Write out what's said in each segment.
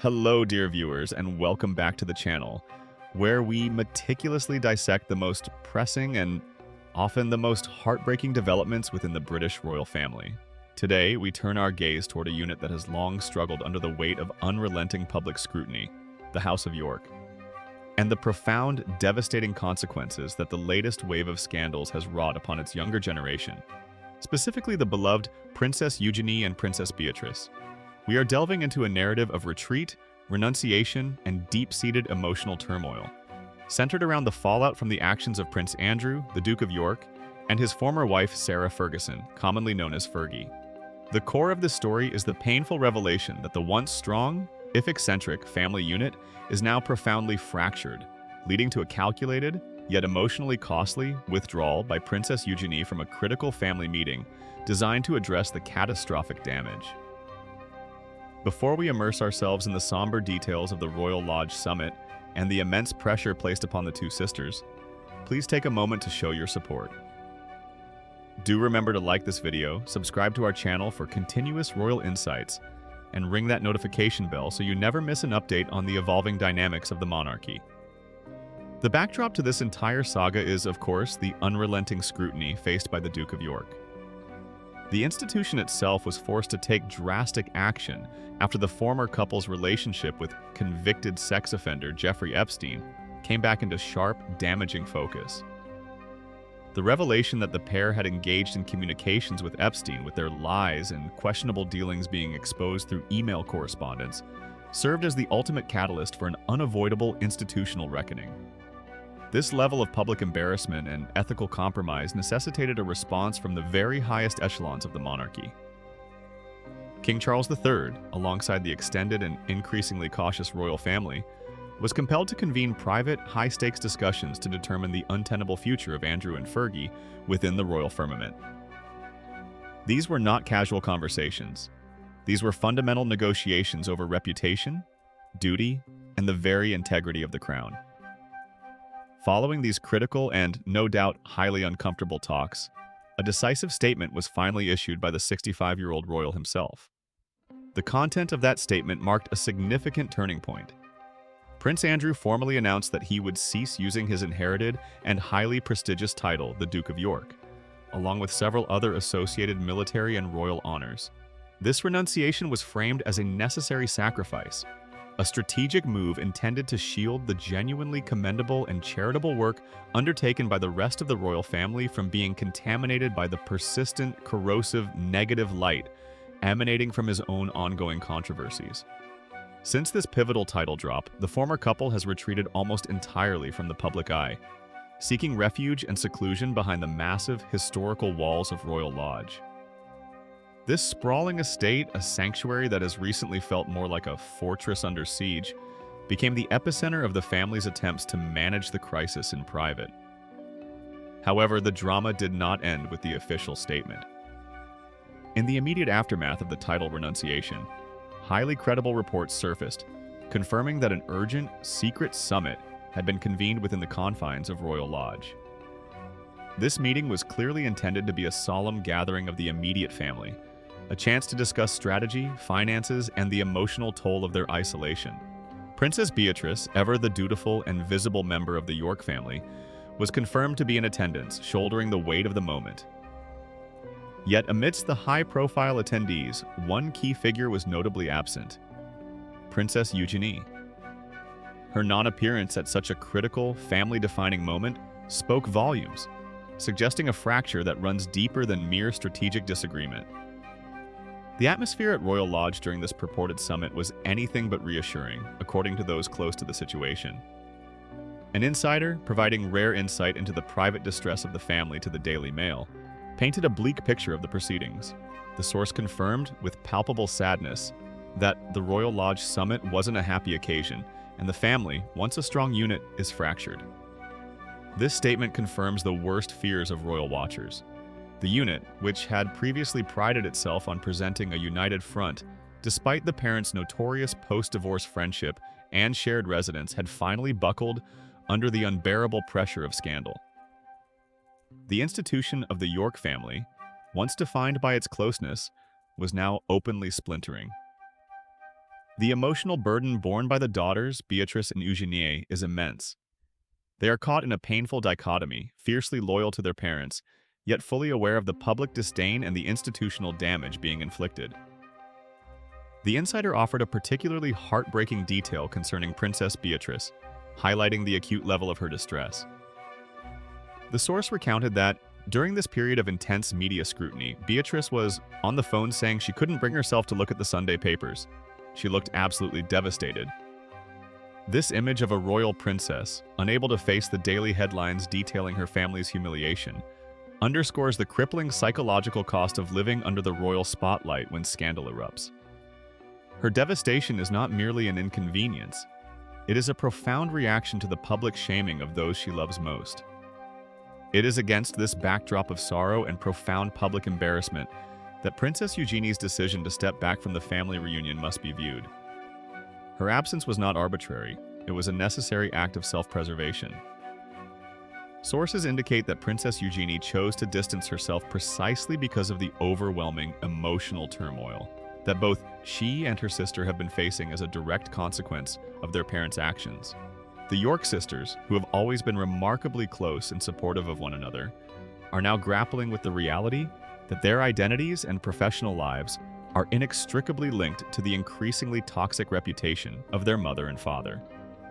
Hello, dear viewers, and welcome back to the channel, where we meticulously dissect the most pressing and often the most heartbreaking developments within the British royal family. Today, we turn our gaze toward a unit that has long struggled under the weight of unrelenting public scrutiny, the House of York, and the profound, devastating consequences that the latest wave of scandals has wrought upon its younger generation, specifically the beloved Princess Eugenie and Princess Beatrice. We are delving into a narrative of retreat, renunciation, and deep-seated emotional turmoil, centered around the fallout from the actions of Prince Andrew, the Duke of York, and his former wife Sarah Ferguson, commonly known as Fergie. The core of this story is the painful revelation that the once strong, if eccentric, family unit is now profoundly fractured, leading to a calculated, yet emotionally costly, withdrawal by Princess Eugenie from a critical family meeting designed to address the catastrophic damage. Before we immerse ourselves in the somber details of the Royal Lodge summit and the immense pressure placed upon the two sisters, please take a moment to show your support. Do remember to like this video, subscribe to our channel for continuous royal insights, and ring that notification bell so you never miss an update on the evolving dynamics of the monarchy. The backdrop to this entire saga is, of course, the unrelenting scrutiny faced by the Duke of York. The institution itself was forced to take drastic action after the former couple's relationship with convicted sex offender Jeffrey Epstein came back into sharp, damaging focus. The revelation that the pair had engaged in communications with Epstein, with their lies and questionable dealings being exposed through email correspondence, served as the ultimate catalyst for an unavoidable institutional reckoning. This level of public embarrassment and ethical compromise necessitated a response from the very highest echelons of the monarchy. King Charles III, alongside the extended and increasingly cautious royal family, was compelled to convene private, high-stakes discussions to determine the untenable future of Andrew and Fergie within the royal firmament. These were not casual conversations. These were fundamental negotiations over reputation, duty, and the very integrity of the crown. Following these critical and, no doubt, highly uncomfortable talks, a decisive statement was finally issued by the 65-year-old royal himself. The content of that statement marked a significant turning point. Prince Andrew formally announced that he would cease using his inherited and highly prestigious title, the Duke of York, along with several other associated military and royal honors. This renunciation was framed as a necessary sacrifice, a strategic move intended to shield the genuinely commendable and charitable work undertaken by the rest of the royal family from being contaminated by the persistent, corrosive, negative light emanating from his own ongoing controversies. Since this pivotal title drop, the former couple has retreated almost entirely from the public eye, seeking refuge and seclusion behind the massive, historical walls of Royal Lodge. This sprawling estate, a sanctuary that has recently felt more like a fortress under siege, became the epicenter of the family's attempts to manage the crisis in private. However, the drama did not end with the official statement. In the immediate aftermath of the title renunciation, highly credible reports surfaced, confirming that an urgent, secret summit had been convened within the confines of Royal Lodge. This meeting was clearly intended to be a solemn gathering of the immediate family, a chance to discuss strategy, finances, and the emotional toll of their isolation. Princess Beatrice, ever the dutiful and visible member of the York family, was confirmed to be in attendance, shouldering the weight of the moment. Yet amidst the high-profile attendees, one key figure was notably absent: Princess Eugenie. Her non-appearance at such a critical, family-defining moment spoke volumes, suggesting a fracture that runs deeper than mere strategic disagreement. The atmosphere at Royal Lodge during this purported summit was anything but reassuring, according to those close to the situation. An insider, providing rare insight into the private distress of the family to the Daily Mail, painted a bleak picture of the proceedings. The source confirmed, with palpable sadness, that the Royal Lodge summit wasn't a happy occasion, and the family, once a strong unit, is fractured. This statement confirms the worst fears of royal watchers. The unit, which had previously prided itself on presenting a united front, despite the parents' notorious post-divorce friendship and shared residence, had finally buckled under the unbearable pressure of scandal. The institution of the York family, once defined by its closeness, was now openly splintering. The emotional burden borne by the daughters, Beatrice and Eugenie, is immense. They are caught in a painful dichotomy, fiercely loyal to their parents, yet fully aware of the public disdain and the institutional damage being inflicted. The Insider offered a particularly heartbreaking detail concerning Princess Beatrice, highlighting the acute level of her distress. The source recounted that, during this period of intense media scrutiny, Beatrice was on the phone saying she couldn't bring herself to look at the Sunday papers. She looked absolutely devastated. This image of a royal princess, unable to face the daily headlines detailing her family's humiliation, underscores the crippling psychological cost of living under the royal spotlight when scandal erupts. Her devastation is not merely an inconvenience. It is a profound reaction to the public shaming of those she loves most. It is against this backdrop of sorrow and profound public embarrassment that Princess Eugenie's decision to step back from the family reunion must be viewed. Her absence was not arbitrary. It was a necessary act of self-preservation. Sources indicate that Princess Eugenie chose to distance herself precisely because of the overwhelming emotional turmoil that both she and her sister have been facing as a direct consequence of their parents' actions. The York sisters, who have always been remarkably close and supportive of one another, are now grappling with the reality that their identities and professional lives are inextricably linked to the increasingly toxic reputation of their mother and father.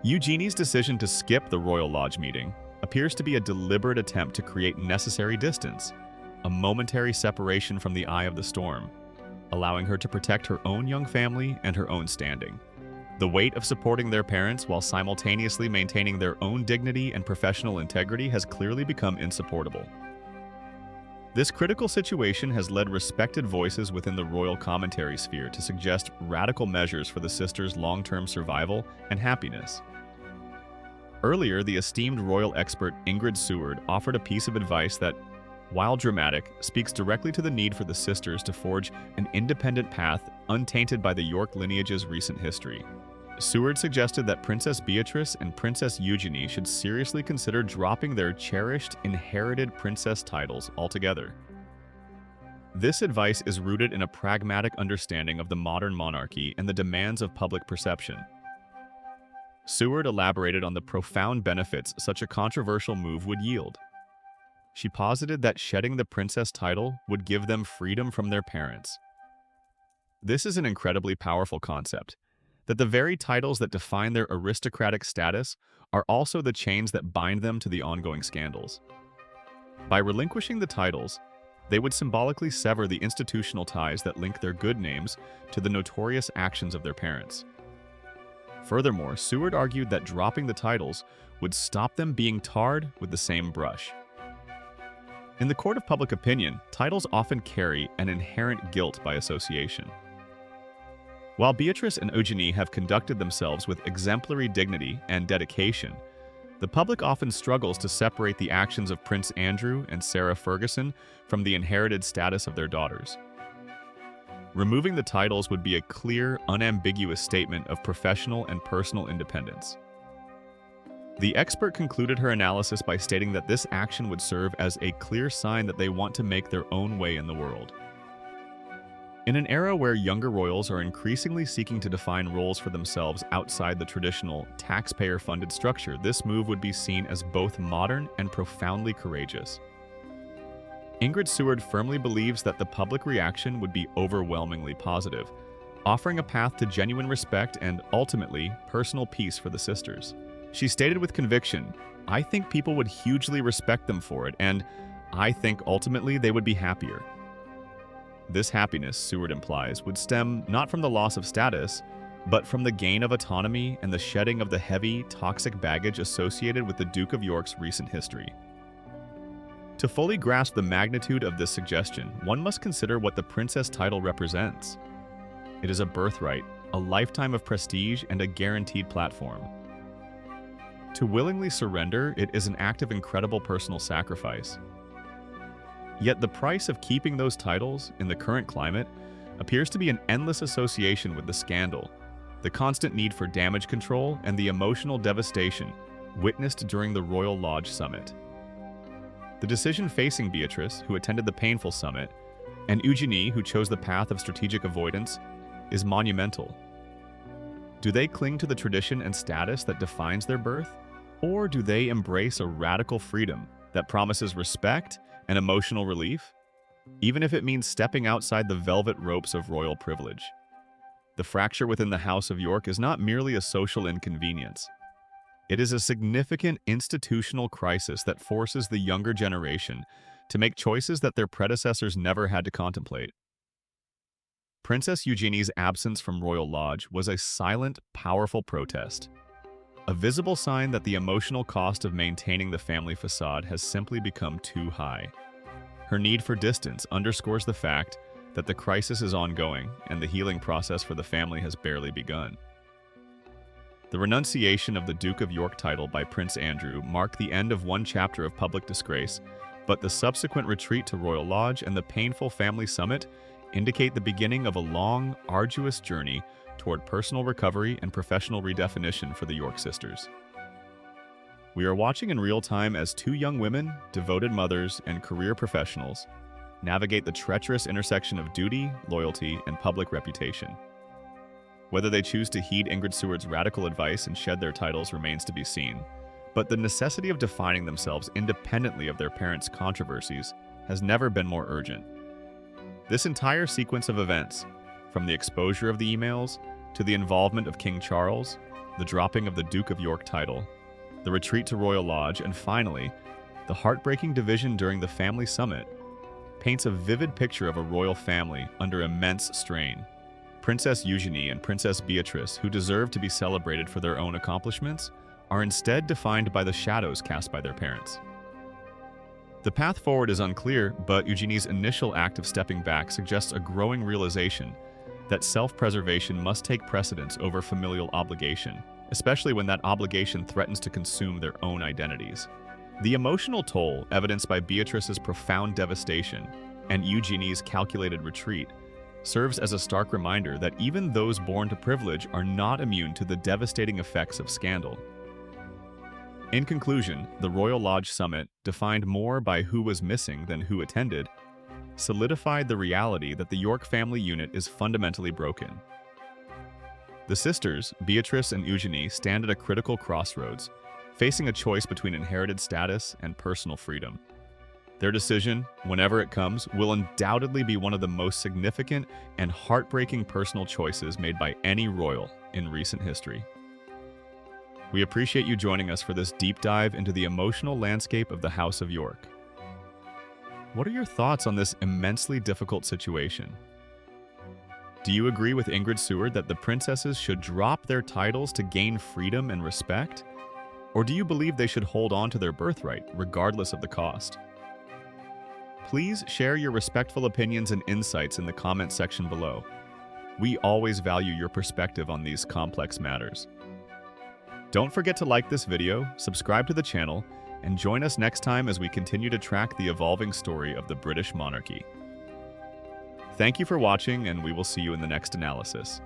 Eugenie's decision to skip the Royal Lodge meeting appears to be a deliberate attempt to create necessary distance, a momentary separation from the eye of the storm, allowing her to protect her own young family and her own standing. The weight of supporting their parents while simultaneously maintaining their own dignity and professional integrity has clearly become insupportable. This critical situation has led respected voices within the royal commentary sphere to suggest radical measures for the sisters' long-term survival and happiness. Earlier, the esteemed royal expert Ingrid Seward offered a piece of advice that, while dramatic, speaks directly to the need for the sisters to forge an independent path untainted by the York lineage's recent history. Seward suggested that Princess Beatrice and Princess Eugenie should seriously consider dropping their cherished, inherited princess titles altogether. This advice is rooted in a pragmatic understanding of the modern monarchy and the demands of public perception. Seward elaborated on the profound benefits such a controversial move would yield. She posited that shedding the princess title would give them freedom from their parents. This is an incredibly powerful concept, that the very titles that define their aristocratic status are also the chains that bind them to the ongoing scandals. By relinquishing the titles, they would symbolically sever the institutional ties that link their good names to the notorious actions of their parents. Furthermore, Seward argued that dropping the titles would stop them being tarred with the same brush. In the court of public opinion, titles often carry an inherent guilt by association. While Beatrice and Eugenie have conducted themselves with exemplary dignity and dedication, the public often struggles to separate the actions of Prince Andrew and Sarah Ferguson from the inherited status of their daughters. Removing the titles would be a clear, unambiguous statement of professional and personal independence. The expert concluded her analysis by stating that this action would serve as a clear sign that they want to make their own way in the world. In an era where younger royals are increasingly seeking to define roles for themselves outside the traditional, taxpayer-funded structure, this move would be seen as both modern and profoundly courageous. Ingrid Seward firmly believes that the public reaction would be overwhelmingly positive, offering a path to genuine respect and, ultimately, personal peace for the sisters. She stated with conviction, "I think people would hugely respect them for it, and I think ultimately they would be happier." This happiness, Seward implies, would stem not from the loss of status, but from the gain of autonomy and the shedding of the heavy, toxic baggage associated with the Duke of York's recent history. To fully grasp the magnitude of this suggestion, one must consider what the princess title represents. It is a birthright, a lifetime of prestige, and a guaranteed platform. To willingly surrender, it is an act of incredible personal sacrifice. Yet the price of keeping those titles, in the current climate, appears to be an endless association with the scandal, the constant need for damage control, and the emotional devastation witnessed during the Royal Lodge summit. The decision facing Beatrice, who attended the painful summit, and Eugenie, who chose the path of strategic avoidance, is monumental. Do they cling to the tradition and status that defines their birth? Or do they embrace a radical freedom that promises respect and emotional relief, even if it means stepping outside the velvet ropes of royal privilege? The fracture within the House of York is not merely a social inconvenience. It is a significant institutional crisis that forces the younger generation to make choices that their predecessors never had to contemplate. Princess Eugenie's absence from Royal Lodge was a silent, powerful protest, a visible sign that the emotional cost of maintaining the family facade has simply become too high. Her need for distance underscores the fact that the crisis is ongoing and the healing process for the family has barely begun. The renunciation of the Duke of York title by Prince Andrew marked the end of one chapter of public disgrace, but the subsequent retreat to Royal Lodge and the painful family summit indicate the beginning of a long, arduous journey toward personal recovery and professional redefinition for the York sisters. We are watching in real time as two young women, devoted mothers, and career professionals navigate the treacherous intersection of duty, loyalty, and public reputation. Whether they choose to heed Ingrid Seward's radical advice and shed their titles remains to be seen, but the necessity of defining themselves independently of their parents' controversies has never been more urgent. This entire sequence of events, from the exposure of the emails to the involvement of King Charles, the dropping of the Duke of York title, the retreat to Royal Lodge, and finally, the heartbreaking division during the family summit, paints a vivid picture of a royal family under immense strain. Princess Eugenie and Princess Beatrice, who deserve to be celebrated for their own accomplishments, are instead defined by the shadows cast by their parents. The path forward is unclear, but Eugenie's initial act of stepping back suggests a growing realization that self-preservation must take precedence over familial obligation, especially when that obligation threatens to consume their own identities. The emotional toll evidenced by Beatrice's profound devastation and Eugenie's calculated retreat serves as a stark reminder that even those born to privilege are not immune to the devastating effects of scandal. In conclusion, the Royal Lodge Summit, defined more by who was missing than who attended, solidified the reality that the York family unit is fundamentally broken. The sisters, Beatrice and Eugenie, stand at a critical crossroads, facing a choice between inherited status and personal freedom. Their decision, whenever it comes, will undoubtedly be one of the most significant and heartbreaking personal choices made by any royal in recent history. We appreciate you joining us for this deep dive into the emotional landscape of the House of York. What are your thoughts on this immensely difficult situation? Do you agree with Ingrid Seward that the princesses should drop their titles to gain freedom and respect? Or do you believe they should hold on to their birthright, regardless of the cost? Please share your respectful opinions and insights in the comment section below. We always value your perspective on these complex matters. Don't forget to like this video, subscribe to the channel, and join us next time as we continue to track the evolving story of the British monarchy. Thank you for watching, and we will see you in the next analysis.